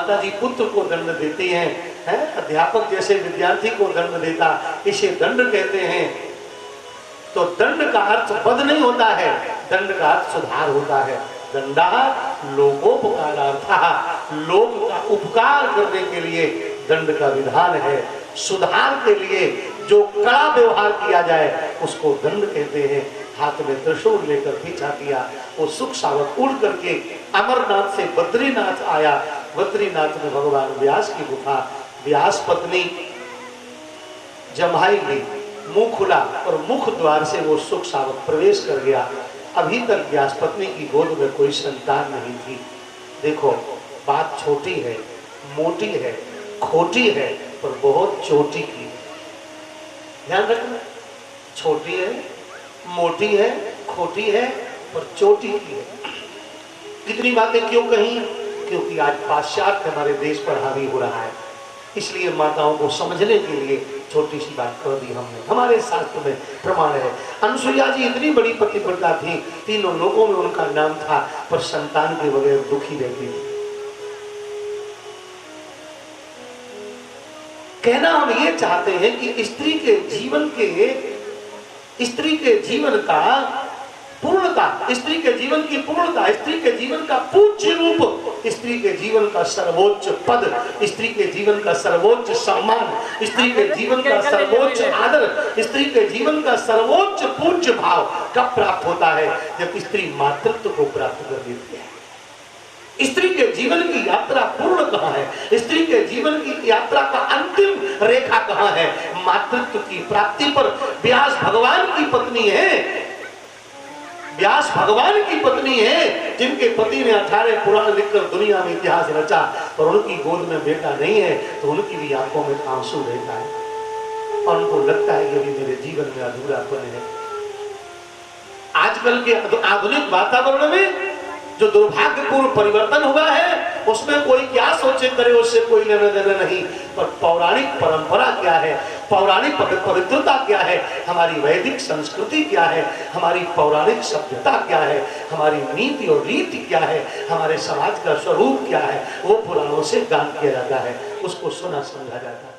माताजी पुत्र को दंड देती हैं, अध्यापक जैसे विद्यार्थी को दंड देता, इसे दंड कहते हैं। तो दंड का अर्थ वध नहीं होता है, दंड का अर्थ सुधार होता है। दंडा लोकोपकारार्थः, लोक का उपकार करने के लिए दंड का विधान है। सुधार के लिए जो कड़ा व्यवहार किया जाए उसको दंड कहते हैं। हाथ में त्रिशूल लेकर पीछा किया, वो सुख सावक उड़ करके अमरनाथ से बद्रीनाथ आया। बद्रीनाथ में भगवान व्यास की गुफा, व्यास पत्नी जम्हाई ली, मुंह खुला और मुख द्वार से वो सुख सावक प्रवेश कर गया। अभी तक व्यास पत्नी की गोद में कोई संतान नहीं थी। देखो, बात छोटी है, मोटी है, खोटी है, पर बहुत चोटी की। ध्यान रखना, छोटी है, मोटी है, खोटी है, पर चोटी की है। कितनी बातें क्यों कही? क्योंकि आज पाश्चात्य हमारे देश पर हावी हो रहा है, इसलिए माताओं को समझने के लिए छोटी सी बात कर दी हमने। हमारे शास्त्र में प्रमाण है। अनुसुईया जी इतनी बड़ी पतिव्रता थी, तीनों लोगों में उनका नाम था, पर संतान के बगैर दुखी रहती थी। कहना हम ये चाहते हैं कि स्त्री के जीवन का पूर्णता, स्त्री के जीवन की पूर्णता, स्त्री के जीवन का पूज्य रूप, स्त्री के जीवन का सर्वोच्च पद, स्त्री के जीवन का सर्वोच्च सम्मान, स्त्री के जीवन का सर्वोच्च आदर, स्त्री के जीवन का सर्वोच्च पूज्य भाव कब प्राप्त होता है? जब स्त्री मातृत्व को प्राप्त कर लेती है। स्त्री के जीवन की यात्रा पूर्ण कहाँ है? स्त्री के जीवन की यात्रा का अंतिम रेखा कहाँ है? मातृत्व की प्राप्ति पर। व्यास भगवान की पत्नी है, व्यास भगवान की पत्नी है, जिनके पति ने 18 पुराण लिखकर दुनिया में इतिहास रचा, पर उनकी गोद में बेटा नहीं है, तो उनकी भी आंखों में आंसू रहता है और उनको लगता है कि अभी मेरे जीवन में अधूरापन है। आजकल के आधुनिक वातावरण में जो दुर्भाग्यपूर्ण परिवर्तन हुआ है, उसमें कोई क्या सोचे करे, उससे कोई लेना देना नहीं। पर पौराणिक परंपरा क्या है, पौराणिक पवित्रता क्या है, हमारी वैदिक संस्कृति क्या है, हमारी पौराणिक सभ्यता क्या है, हमारी नीति और रीति क्या है, हमारे समाज का स्वरूप क्या है, वो पुराणों से गान किया जाता है, उसको सुना समझा जाता है।